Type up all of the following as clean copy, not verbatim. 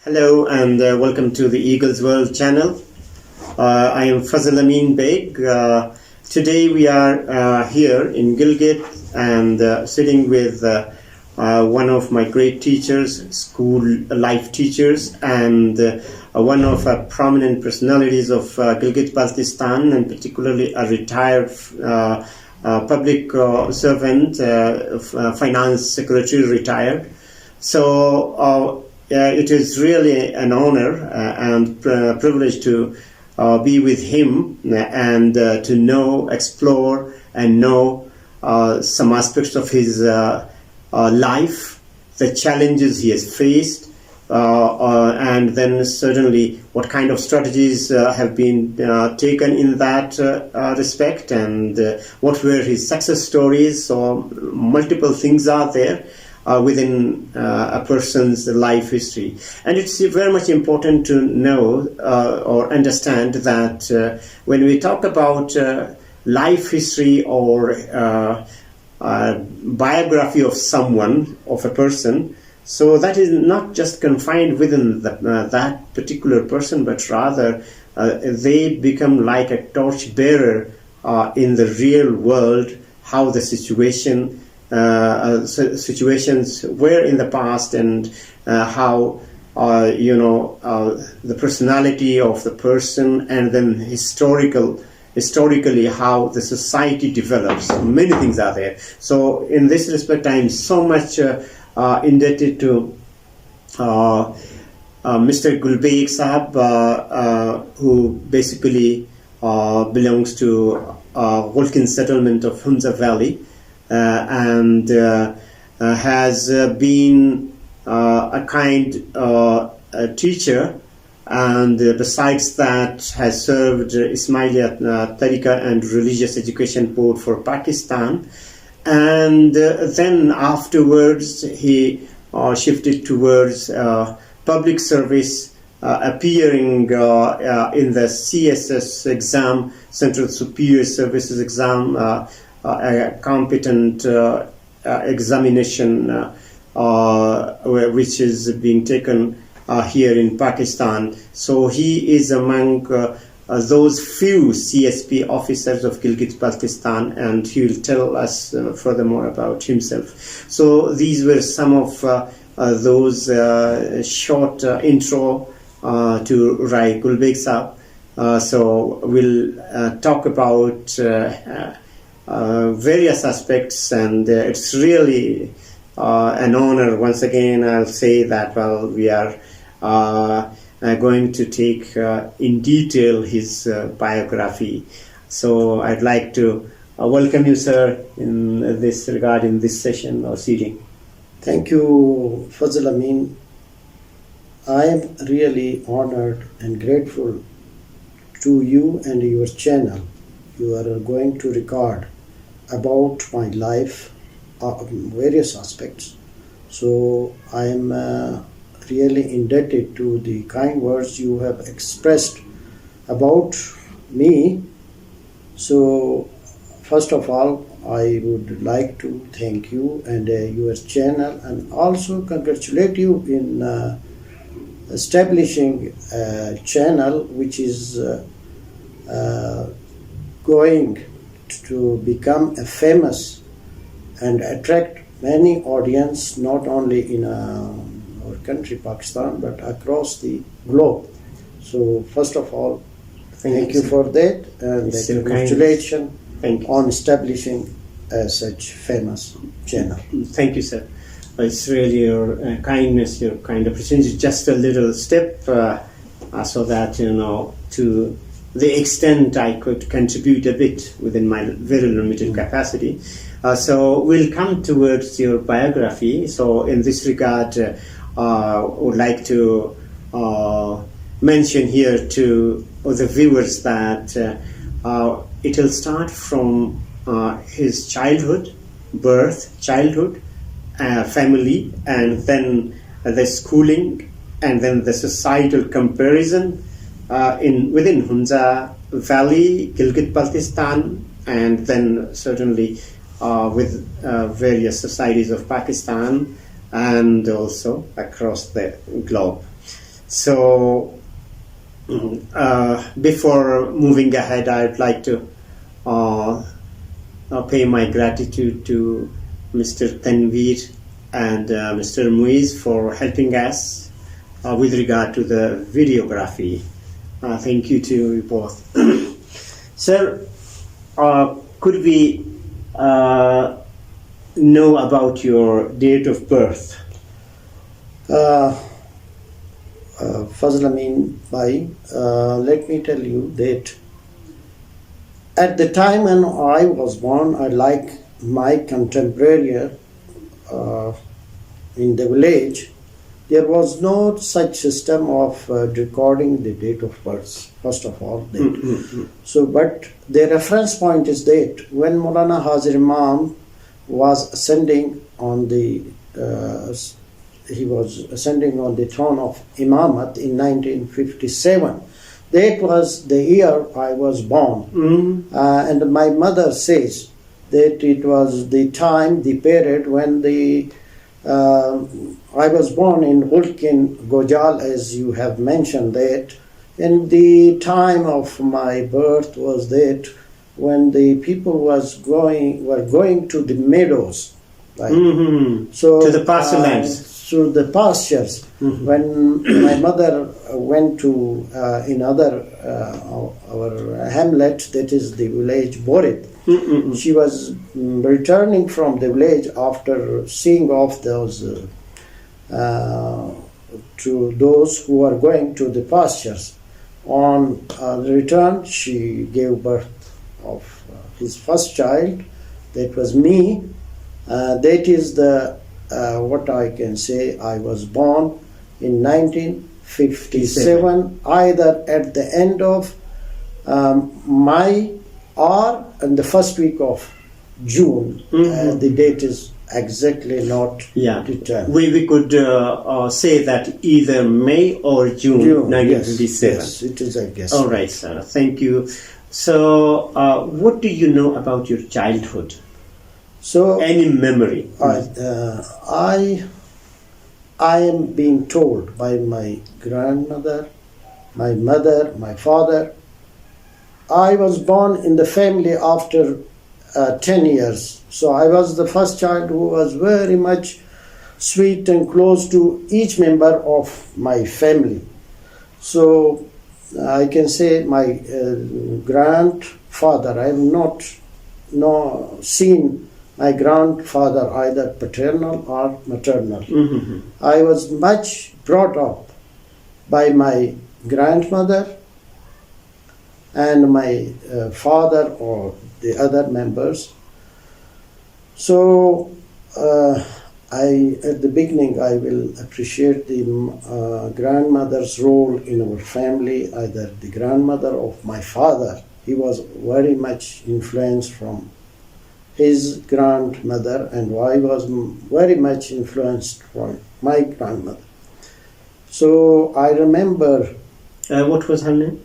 Hello and welcome to the Eagles World channel. I am Awwal Baig. Today we are here in Gilgit and sitting with one of my great teachers, school life teachers, and one of prominent personalities of Gilgit-Baltistan, and particularly a retired public servant, finance secretary retired. So it is really an honor and privilege to be with him and to know, explore, and know some aspects of his life, the challenges he has faced, and then certainly what kind of strategies have been taken in that respect, and what were his success stories. So multiple things are there within a person's life history. And it's very much important to know or understand that when we talk about life history or biography of someone, of a person, so that is not just confined within that particular person, but rather they become like a torchbearer in the real world, how the situations were in the past, and how the personality of the person, and then historically how the society develops. Many things are there. So in this respect, I am so much indebted to Mr. Gul Baig Sahab, who basically belongs to Ghulkin settlement of Hunza Valley, and has been a kind teacher, and besides that has served Ismailiyat Tariqa and Religious Education Board for Pakistan, and then afterwards he shifted towards public service, appearing in the CSS exam, Central Superior Services exam, a competent examination which is being taken here in Pakistan. So he is among those few CSP officers of Gilgit-Baltistan, and he will tell us furthermore about himself. So these were some of those short intro to Gul Baig Sahab. So we'll talk about various aspects, and it's really an honor. Once again, I'll say that we are going to take in detail his biography. So I'd like to welcome you, sir, in this regard, in this session or seating. Thank you, Fazil Amin. I am really honored and grateful to you and your channel. You are going to record about my life, various aspects. So I am really indebted to the kind words you have expressed about me. So first of all, I would like to thank you and your channel, and also congratulate you in establishing a channel which is going to become a famous and attract many audience, not only in our country Pakistan, but across the globe. So first of all, thank you for that, and congratulations on establishing such famous channel. Thank you, sir. It's really your kindness, your kind opportunity, just a little step so that, to the extent I could contribute a bit within my very limited capacity. So we'll come towards your biography. So in this regard, I would like to mention here to the viewers that it will start from his childhood, family, and then the schooling, and then the societal comparison within Hunza Valley, Gilgit-Baltistan, and then certainly with various societies of Pakistan and also across the globe. So, before moving ahead, I'd like to pay my gratitude to Mr. Tanveer and Mr. Muiz for helping us with regard to the videography. Thank you to you both. Sir, could we know about your date of birth? Fazl Amin Bhai, let me tell you that at the time when I was born, I like my contemporary in the village, there was no such system of recording the date of birth, first of all. So, but the reference point is that when Maulana Hazir Imam was ascending on the he was ascending on the throne of Imamat in 1957. That was the year I was born. And my mother says that it was the time, the period when I was born in Ghulkin, Gojal, as you have mentioned that. And the time of my birth was that when the people were going to the meadows. Right? So, to the pasture lands. To the pastures. When my mother went to our hamlet, that is the village Borit, she was returning from the village after seeing off those to those who are going to the pastures. On the return, she gave birth of his first child. That was me. That is the what I can say. I was born in 1957, either at the end of May or in the first week of June. The date is exactly not determined. We could say that either May or June 1957. Yes, it is, I guess. All right, sir. Thank you. So, what do you know about your childhood? So, any memory? I am being told by my grandmother, my mother, my father. I was born in the family after 10 years. So I was the first child who was very much sweet and close to each member of my family. So I can say my grandfather, I have not seen my grandfather either paternal or maternal. I was much brought up by my grandmother and my father or the other members. So at the beginning I will appreciate the grandmother's role in our family, either the grandmother of my father. He was very much influenced from his grandmother, and I was very much influenced from my grandmother. So I remember... what was her name?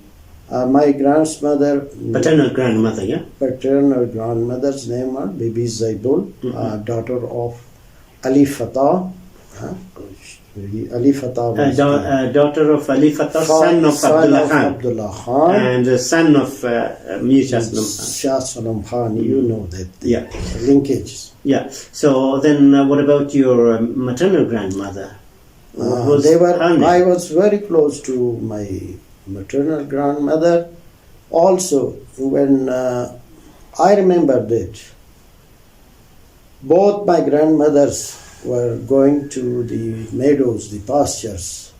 My grandmother... Paternal grandmother, yeah? Paternal grandmother's name was Bibi Zaibul, daughter of Ali Fatah. Ali Fatah was daughter of Ali Fatah, son of Abdullah Khan. And son of Mir Shah Salam Khan. You know that linkages. Linkages. Yeah. So then what about your maternal grandmother? I was very close to my maternal grandmother. Also, when I remember that both my grandmothers were going to the meadows, the pastures,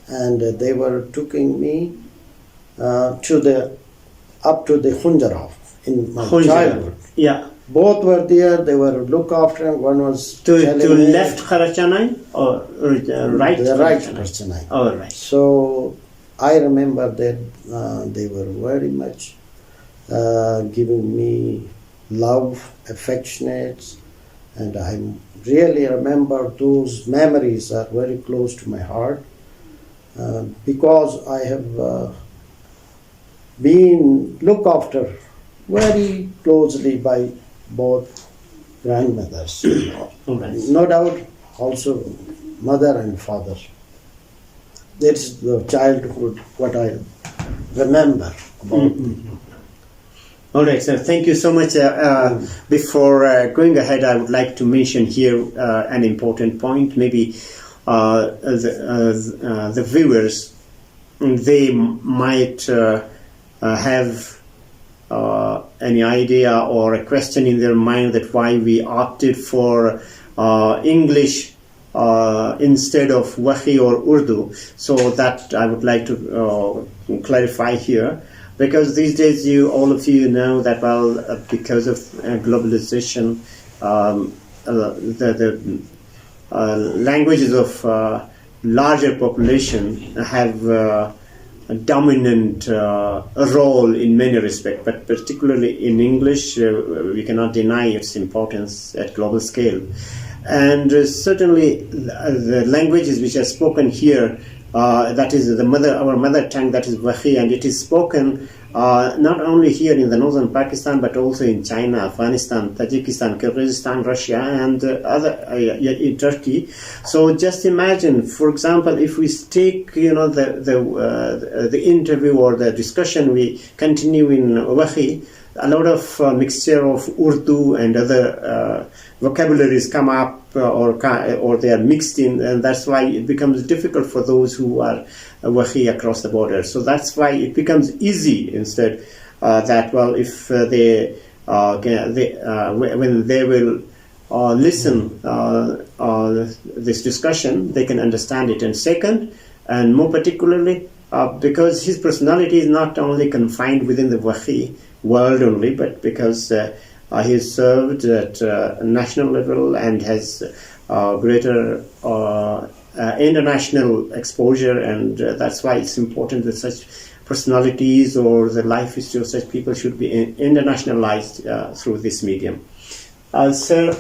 and they were taking me up to the Hunza in my childhood. Yeah. Both were there. They were look after. One was to left Kharachanai or right? The right Kharachanai. All right. So I remember that they were very much giving me love, affectionate, and I really remember those memories are very close to my heart because I have been looked after very closely by both grandmothers. All right. No doubt also mother and father. That's the childhood, what I remember about. All right, sir. Thank you so much. Before going ahead, I would like to mention here an important point. Maybe the viewers, they might have any idea or a question in their mind that why we opted for English instead of Wahi or Urdu. So that I would like to clarify here. Because these days, all of you know that because of globalization, the languages of larger population have a dominant role in many respects, but particularly in English, we cannot deny its importance at global scale. And certainly, the languages which are spoken here. That is our mother tongue, that is Wahi, and it is spoken not only here in the northern Pakistan, but also in China, Afghanistan, Tajikistan, Kyrgyzstan, Russia, and in Turkey. So just imagine, for example, if we take the interview or the discussion we continue in Wahi, a lot of mixture of Urdu and other vocabularies come up or they are mixed in, and that's why it becomes difficult for those who are Wahi across the border. So that's why it becomes easy instead that if when they will listen this discussion, they can understand it. And second, and more particularly, because his personality is not only confined within the Wahi world only, but because he has served at national level and has greater international exposure, and that's why it's important that such personalities or the life history of such people should be internationalized through this medium. Sir,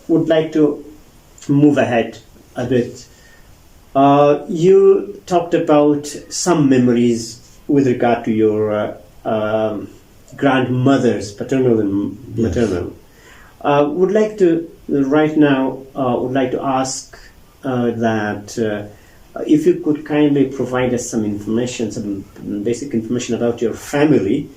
would like to move ahead a bit. You talked about some memories with regard to your grandmothers, paternal and maternal. Would like to ask that if you could kindly provide us some information, some basic information about your family,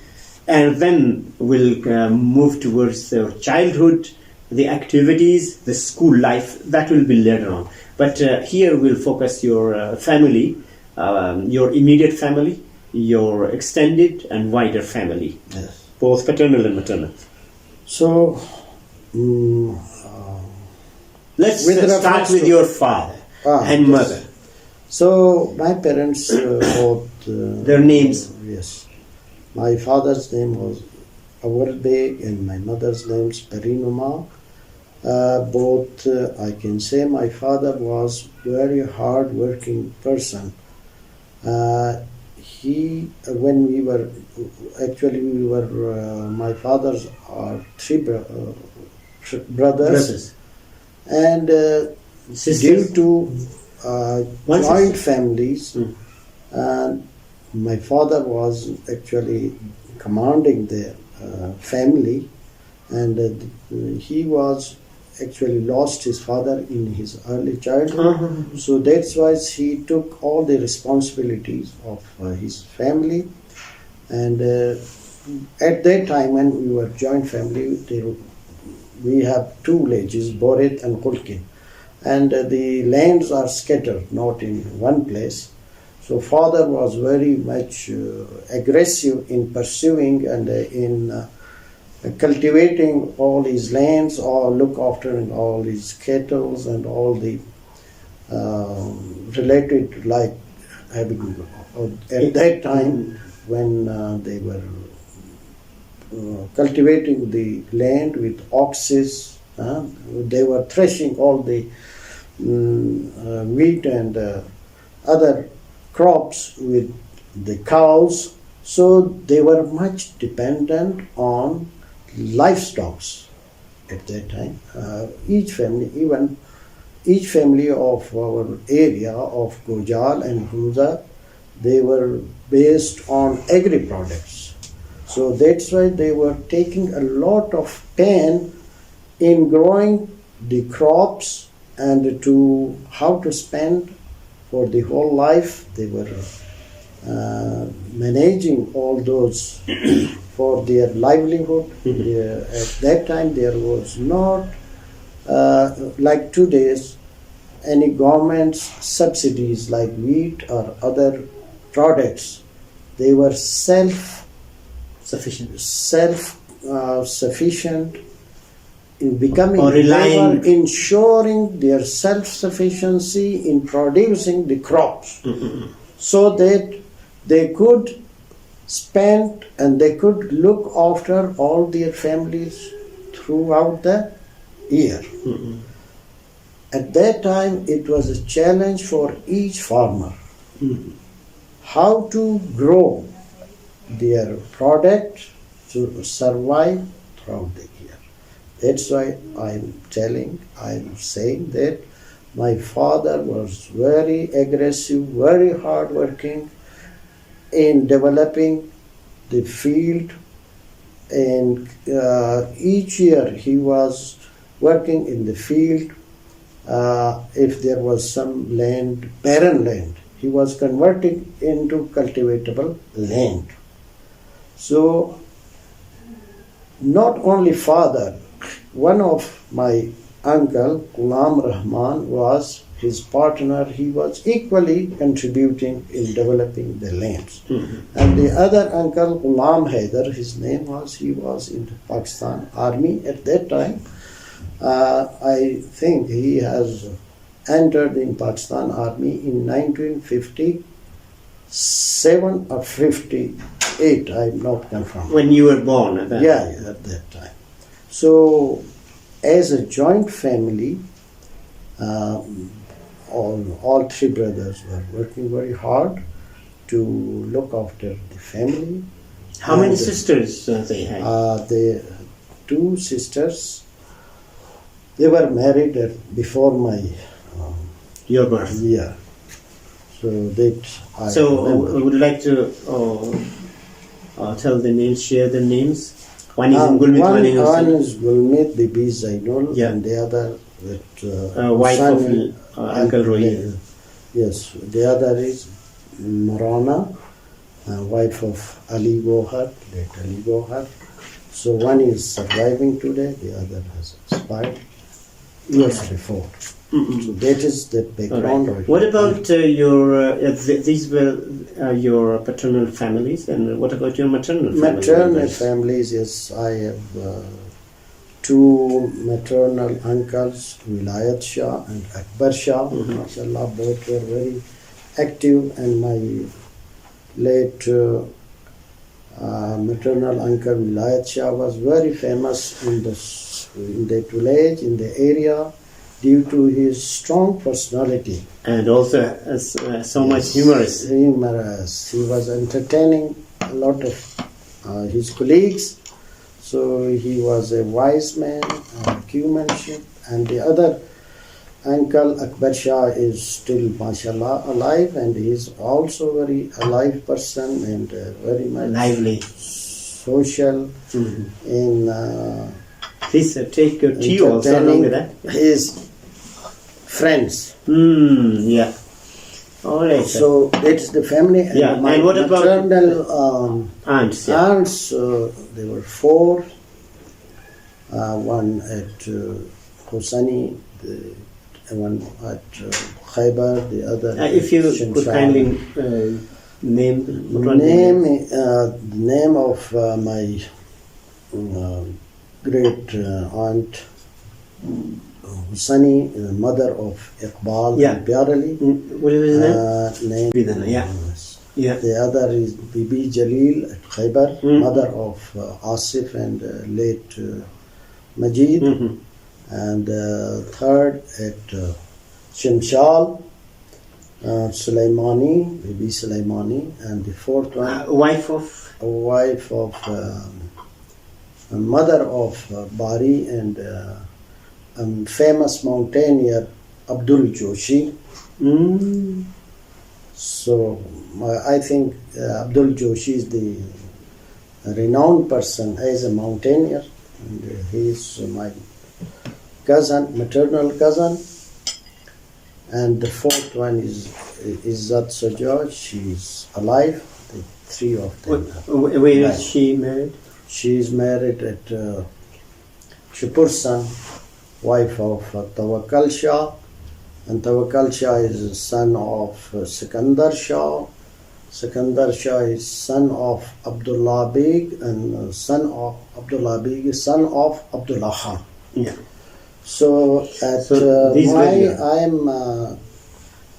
and then we'll move towards your childhood, the activities, the school life. That will be later on. But here we'll focus your family, your immediate family, your extended and wider family, Yes. both paternal and maternal. So, let's start with your father and mother. So, my parents both... their names? Yes. My father's name was Awwal Baig and my mother's name is Parinuma. Both, I can say my father was very hard-working person. When we were, my father's are three brothers. And due to joint families, and my father was actually commanding the family, and he was actually lost his father in his early childhood. So that's why he took all the responsibilities of his family. And at that time when we were joint family, we have two villages, Borit and Ghulkin. And the lands are scattered, not in one place. So father was very much aggressive in pursuing and in cultivating all his lands, or look after all his cattle and all the related, like having at that time when they were cultivating the land with oxes, they were threshing all the wheat and other crops with the cows. So they were much dependent on livestock at that time. Each family of our area of Gojal and Hunza, they were based on agri products. So that's why they were taking a lot of pain in growing the crops and to how to spend for the whole life. They were managing all those for their livelihood. At that time, there was not like today's any government subsidies like wheat or other products. They were Sufficient. Sufficient in becoming, Or relying- they were ensuring their self-sufficiency in producing the crops, so that they could spend and they could look after all their families throughout the year. At that time, it was a challenge for each farmer how to grow their product to survive throughout the year. That's why I'm saying that my father was very aggressive, very hardworking in developing the field, and each year he was working in the field. If there was some land, barren land, he was converting into cultivatable land. So, not only father, one of my uncle, Ghulam Rahman, was his partner. He was equally contributing in developing the lands. And the other uncle, Ghulam Haider, his name was, he was in the Pakistan Army at that time. I think he has entered in Pakistan Army in 1957 or 58. I'm not confirmed. When you were born at that Yeah, at that time. So, as a joint family, all three brothers were working very hard to look after the family. How many sisters they had? The two sisters, they were married before my Your birth. year. So that I remember. Would you like to tell the names, share the names? One is in Gulmit, one one in is Gulmit, Bibi Zainul, Yeah. and the other with wife of son, Uncle Rohit. Yes, the other is Marana, wife of Ali Gohar, late Ali Gohar. So one is surviving today, the other has expired years before. So that is the background. All right. What about these were your paternal families, and what about your maternal families? Maternal families, yes, I have two maternal uncles, Wilayat Shah and Akbar Shah. MashaAllah, both were very active, and my late maternal uncle Wilayat Shah was very famous in that village, in the area, due to his strong personality. And also so much humorous. Humorous. He was entertaining a lot of his colleagues. So he was a wise man, humanship. And the other uncle, Akbar Shah, is still, mashallah, alive, and he is also a very alive person and very much Lively. social in Please take your tea also along with that. his friends. Yeah. All right. So that's the family. And Yeah, my and what about maternal aunts? Yeah. aunts? There were four. One at Hosani, one at Khaybar, the other. If you at could Shimshad. kindly name The name of my great aunt Husani, mother of Iqbal and Pyarali. What is his name? Name. Yeah. Yeah. The other is Bibi Jalil at Khaybar, mother of Asif and late Majid. And third at Shimshal, Sulaimani, Bibi Sulaimani. And the fourth one, Wife of? Mother of Bari and famous mountaineer Abdul Joshi. So I think Abdul Joshi is the renowned person as a mountaineer, and he is my cousin, maternal cousin. And the fourth one is Izzat Sajjad, she's alive. The three of them. Where is she married? She is married at Shapursan, wife of Tawakkal Shah. And Tawakkal Shah is the son of Sikandar Shah. Sikandar Shah is son of Abdullah Baig, and son of Abdullah Baig is son of Abdullah Khan. Yeah. So at I am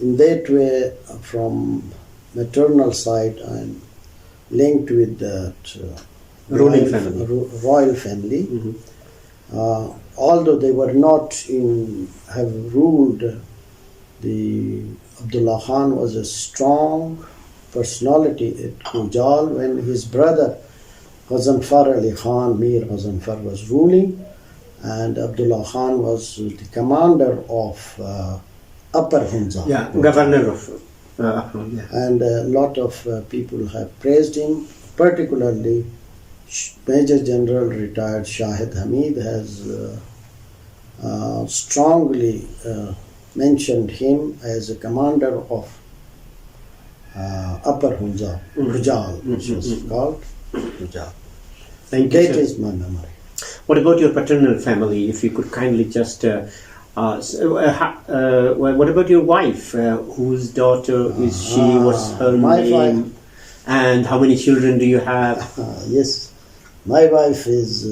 in that way, from maternal side, I am linked with that ruling family. Royal family. Mm-hmm. Although they were not have ruled, Abdullah Khan was a strong personality at Kujal when his brother Ghazanfar Ali Khan, Mir Ghazanfar, was ruling, and Abdullah Khan was the commander of Upper Hunza. Yeah, governor of yeah. And a lot of people have praised him, particularly Major General retired Shahid Hamid has strongly mentioned him as a commander of Upper Hunza, Rujal, which was called Rujal. Thank you, That sir. is my memory. What about your paternal family? If you could kindly just what about your wife? Whose daughter is she? What's her my name? wife. And how many children do you have? Yes, my wife is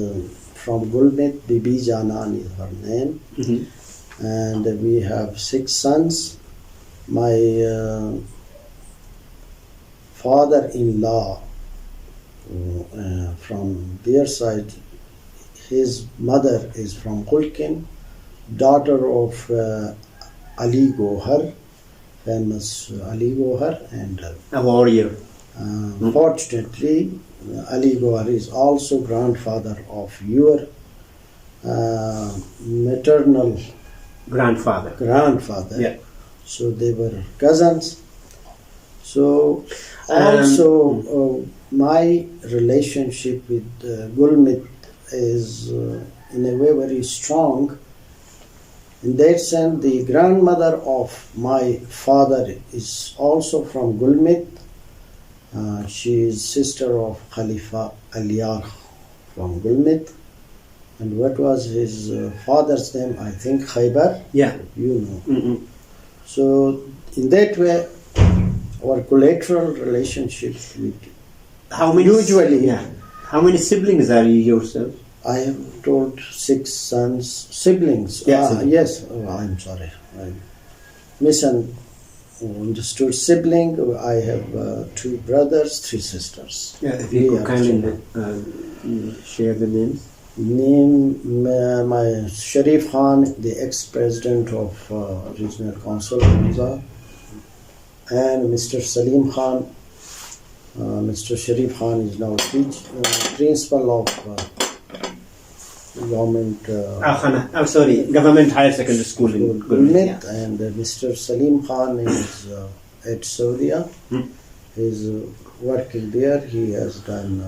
from Gulmit, Bibi Janan is her name, Mm-hmm. and we have 6 sons. My father-in-law, from their side, his mother is from Ghulkin, daughter of Ali Gohar, famous Ali Gohar, and A warrior. fortunately, Ali Gohar is also grandfather of your maternal Grandfather. grandfather. Yeah. So they were cousins. So also my relationship with Gulmit is in a way very strong. In that sense, the grandmother of my father is also from Gulmit. She is sister of Khalifa Aliyar from Gulmit. And what was his father's name? I think Khaybar. Yeah. You know. Mm-hmm. So in that way, our collateral relationship with How many? Usually. Yeah. How many siblings are you yourself? I have told 6 siblings. Yeah, siblings. Yes. Oh, I'm sorry. I misunderstood sibling. I have 2 brothers, 3 sisters. Yeah. If you could kindly share the names. My Sharif Khan, the ex-president of Regional Council, Hunza, and Mr. Salim Khan. Mr. Sharif Khan is now principal of Government Government Higher Secondary School in Gulmit. Yeah. And Mr. Salim Khan is at Saudi. He is working there. He has done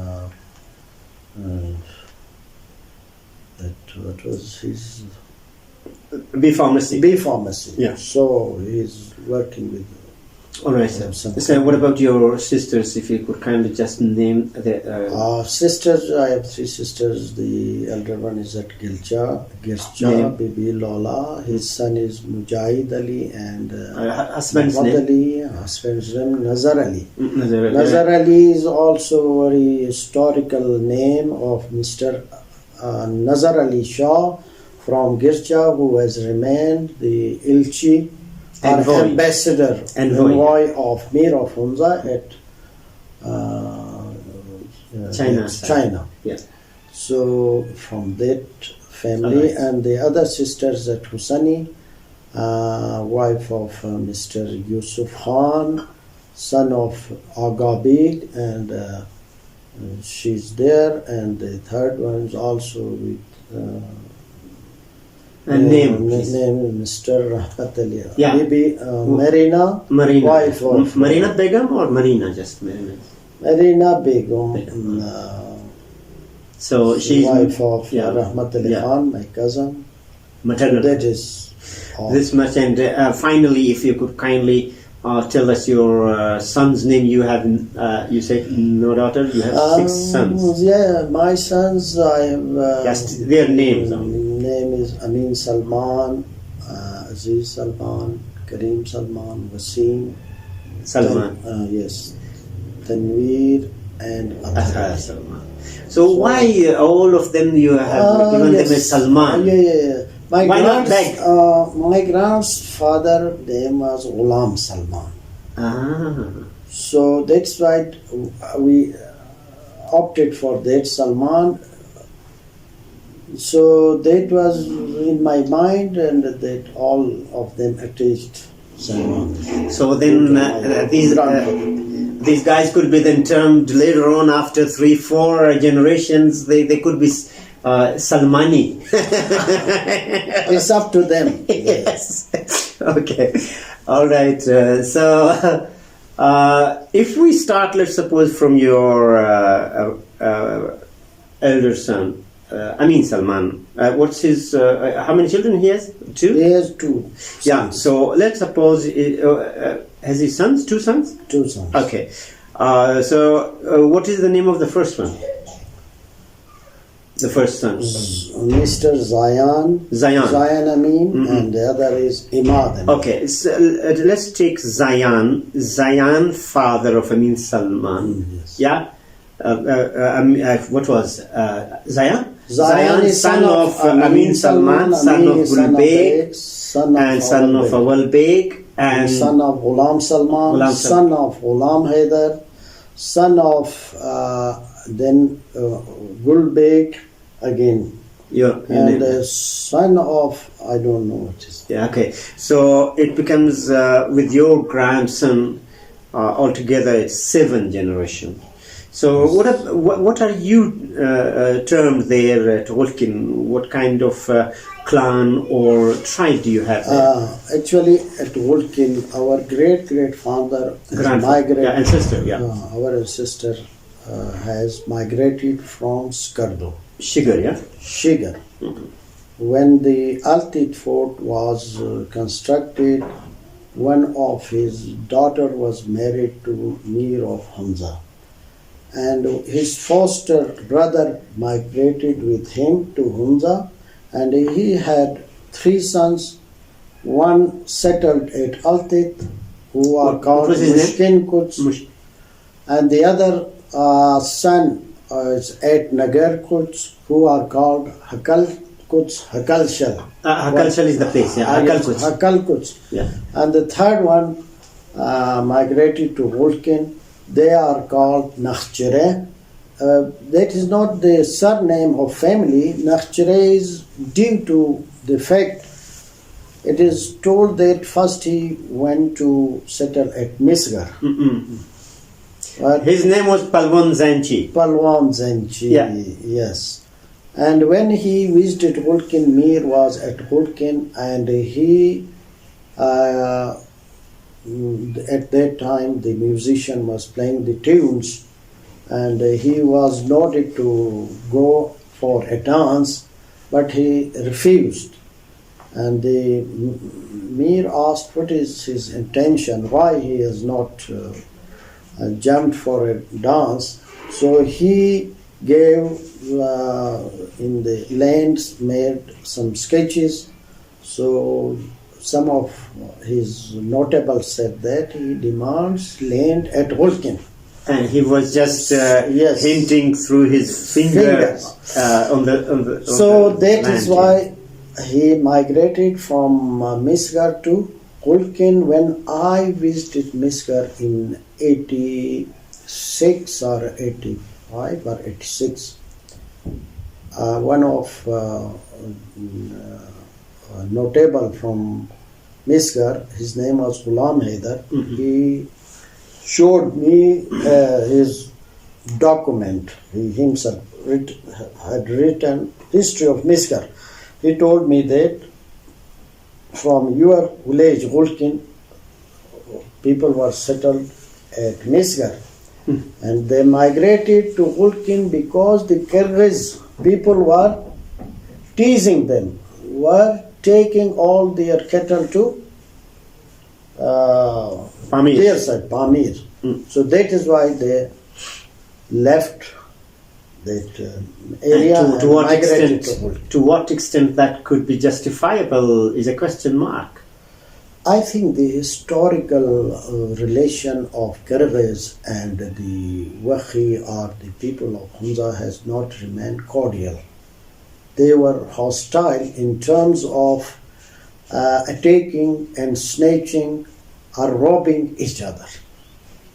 what was his B Pharmacy. B Pharmacy. Yeah. So he's working with. All right, sir. So what about your sisters? If you could kindly just name the... sisters, I have 3 sisters. The elder one is at Gircha, Bibi Lola. His son is Mujahid Ali, and husband's name? Ali. Husband's name Nazar Ali. Nazar Ali. Nazar Ali is also a very historical name of Mr. Nazar Ali Shah from Gircha, who has remained the Ilchi or ambassador, envoy of Mir of Hunza at China. Yeah. So from that family, and the other sisters at Husani, wife of Mr. Yusuf Khan, son of Awwal Baig, and she's there, and the third one is also with name Mr. Rahmat Yeah. Maybe Marina, wife of Marina Begum or Marina, just Marina? Marina Begum. So she's wife of Rahmat Ali Khan, my cousin. Maternal. That is all. This much. And finally, if you could kindly tell us your son's name. You have, you said no daughter. You have 6 sons. Yeah, my sons, I have. Yes, their names. Name is Amin Salman, Aziz Salman, Kareem Salman, Wasim. Salman. Yes. Tanveer and Athar. Salman. So why all of them you have given them as Salman? Yeah. Why not Baig? My grandfather name was Ghulam Salman. So that's why we opted for that Salman. So that was in my mind, and that all of them attached Salman. So then these guys could be then termed later on after 3-4 generations. They could be Salmani. It's up to them. Yes. Okay. All right. So if we start, let's suppose, from your elder son, Amin Salman. What's his? How many children he has? 2. He has 2. Yeah. So let's suppose has he sons? 2 sons? 2 sons. Okay. So what is the name of the first one? The first son. Mr. Zayan. Zayan Amin, and the other is Imad Amin. Okay. So, let's take Zayan. Zayan, father of Amin Salman. Yes. Yeah. What was Zayan? Zayan is son of Amin Salman, son of Gul Baig, and son of Awwal Baig, and son of Ghulam Salman, son of Ghulam Haidar, son of then Gul Baig again, and son of, I don't know what is. Yeah, okay. So it becomes with your grandson altogether it's 7 generations. So what are you termed there at Ghulkin? What kind of clan or tribe do you have there? Actually, at Ghulkin, our great-grandfather migrated. Ancestor, yeah. Our ancestor has migrated from Skardo. Shigar, yeah? Shigar. When the Altit fort was constructed, one of his daughter was married to Mir of Hunza. And his foster brother migrated with him to Hunza, and he had 3 sons. One settled at Altit, who are called Mushkin Quds, and the other son is at Nagar Quds, who are called Hakal Quds, Hakalshal. Hakalshal is the place, yeah. Hakal Quds. Yeah. And the third one migrated to Ghulkin. They are called Nakhchire. That is not the surname of family. Nakhchire is due to the fact it is told that first he went to settle at Misgar. His name was Palwan Zanchi. Palwan Zanchi, yes. And when he visited Ghulkin, Mir was at Ghulkin, and he at that time the musician was playing the tunes, and he was noted to go for a dance, but he refused. And the Mir asked what is his intention, why he has not jumped for a dance. So he gave in the lands, made some sketches. So some of his notables said that he demands land at Ghulkin. And he was just hinting through his fingers on the so the that land, is why he migrated from Misgar to Ghulkin. When I visited Misgar in 86 or 85 or 86, one of notable from Misgar, his name was Ghulam Haidar. He showed me his document. He himself had written history of Misgar. He told me that from your village, Ghulkin, people were settled at Misgar. And they migrated to Ghulkin because the Kyrgyz people were teasing them, were taking all their cattle to Pamir. their side, Pamir. So that is why they left that area And and to what migrated extent? To what extent that could be justifiable is a question mark. I think the historical relation of Kyrgyz and the Wakhi or the people of Hunza has not remained cordial. They were hostile in terms of attacking and snatching or robbing each other.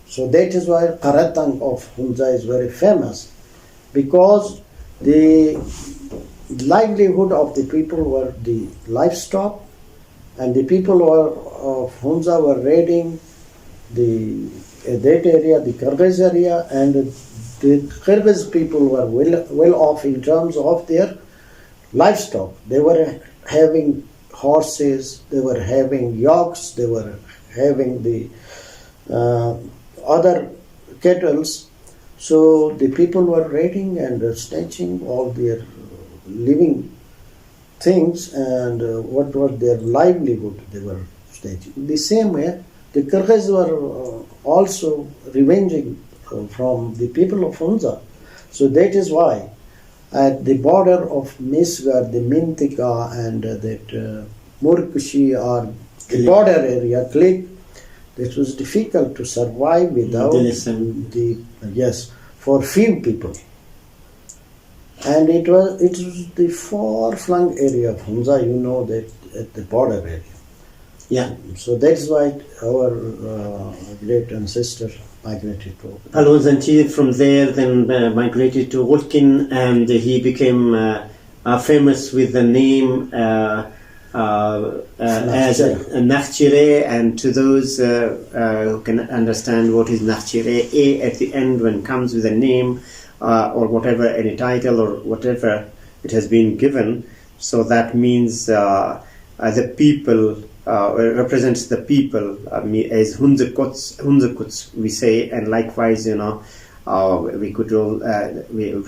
So that is why Karatang of Hunza is very famous, because the livelihood of the people were the livestock, and the people of Hunza were raiding that area, the Kyrgyz area, and the Kyrgyz people were well off in terms of their livestock. They were having horses, they were having yokes, they were having the other kettles. So the people were raiding and snatching all their living things, and what was their livelihood they were snatching. The same way, the Kyrgyz were also revenging from the people of Hunza. So that is why at the border of Misgar, the Mintika and that Murkushi or the border area, Klik, it was difficult to survive without for few people. And it was the far-flung area of Hunza, you know, that at the border area. Yeah. So that's why our great ancestor migrated to Al-Hunza from there then migrated to Ghulkin, and he became famous with the name as Nakhchire. And to those who can understand what is Nakhchire, A at the end when comes with a name or whatever, any title or whatever it has been given, so that means the people, represents the people, as Hunzakuts we say, and likewise, you know, we could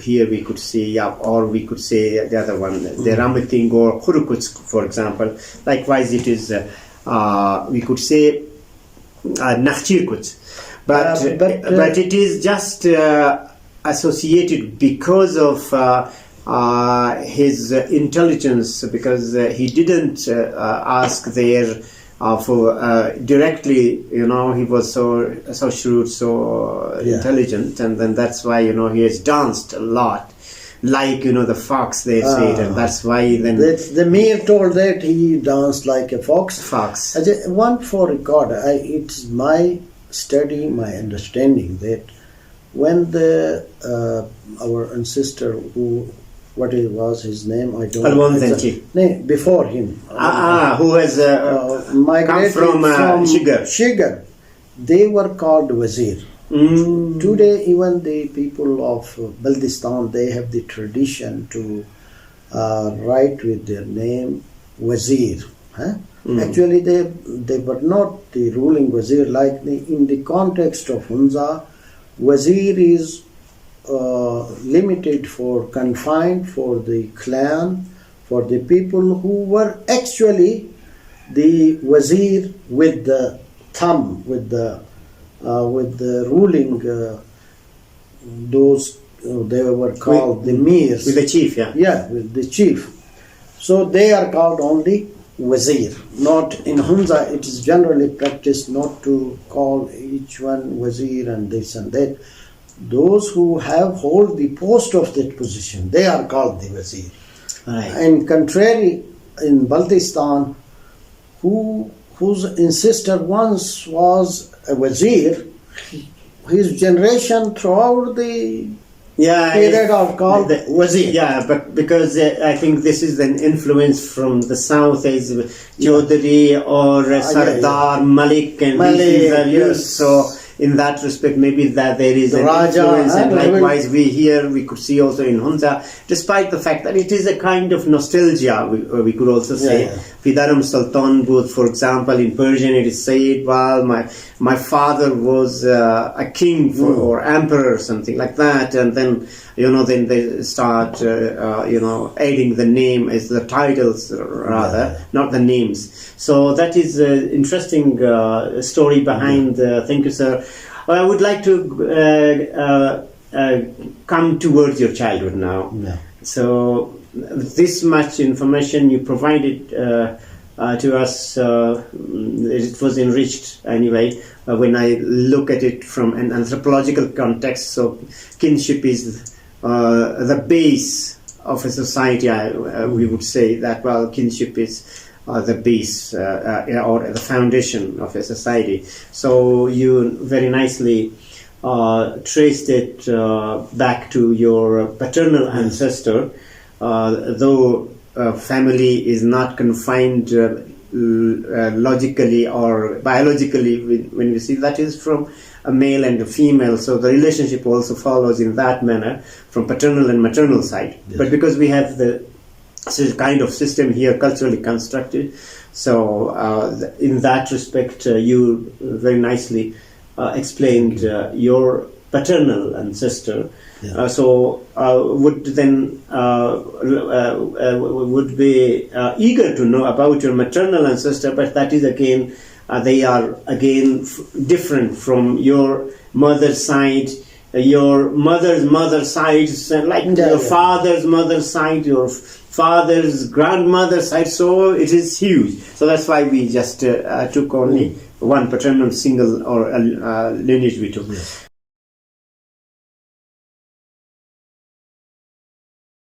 here we could say, or we could say the other one, the Ramating or Khurukuts, for example. Likewise, it is we could say Nakhchirkuts, but it is just associated because of his intelligence, because he didn't ask there for directly, you know, he was so shrewd, so intelligent, and then that's why, you know, he has danced a lot, like, you know, the fox they said, and that's why then the Mir told that he danced like a fox. I just want for record, it's my study, my understanding that when our ancestor what was his name? I don't know. Before him. Who has migrated come from Shigar. They were called Wazir. Today, even the people of Baltistan, they have the tradition to write with their name Wazir. Actually, they were not the ruling Wazir. Like in the context of Hunza, Wazir is limited for confined for the clan, for the people who were actually the Wazir with the thumb, with the ruling those they were called the Mirs. With the chief, with the chief. So they are called only Wazir. Not in Hunza, it is generally practiced not to call each one Wazir and this and that. Those who hold the post of that position, they are called the Wazir. Right. And contrary, in Baltistan, whose ancestor once was a Wazir, his generation throughout the period of called Wazir. Yeah, but because I think this is an influence from the south, as Chaudhary or Sardar, Malik, and these things are used. So in that respect, maybe that there is an influence, and likewise we could see also in Hunza, despite the fact that it is a kind of nostalgia, we could also say. Fidaram Sultan Booth, for example, in Persian it is said, well, my father was a king or emperor, something like that, and then, then they start, adding the name as the titles rather, not the names. So that is an interesting story behind. Thank you, sir. I would like to come towards your childhood now. Yeah. So this much information you provided to us, it was enriched anyway when I look at it from an anthropological context. So kinship is the base of a society. We would say that, well, kinship is the base or the foundation of a society. So you very nicely traced it back to your paternal ancestor, though family is not confined logically or biologically. When we see that is from a male and a female, so the relationship also follows in that manner from paternal and maternal side. Yes. But because we have the kind of system here culturally constructed, so in that respect you very nicely explained your paternal ancestor. Yeah. Would then would be eager to know about your maternal ancestor, but that is again they are again different from your mother's side, your mother's side, like your father's mother's side, your father's grandmother's side. So it is huge. So that's why we just took only one paternal single or lineage we took. Yes.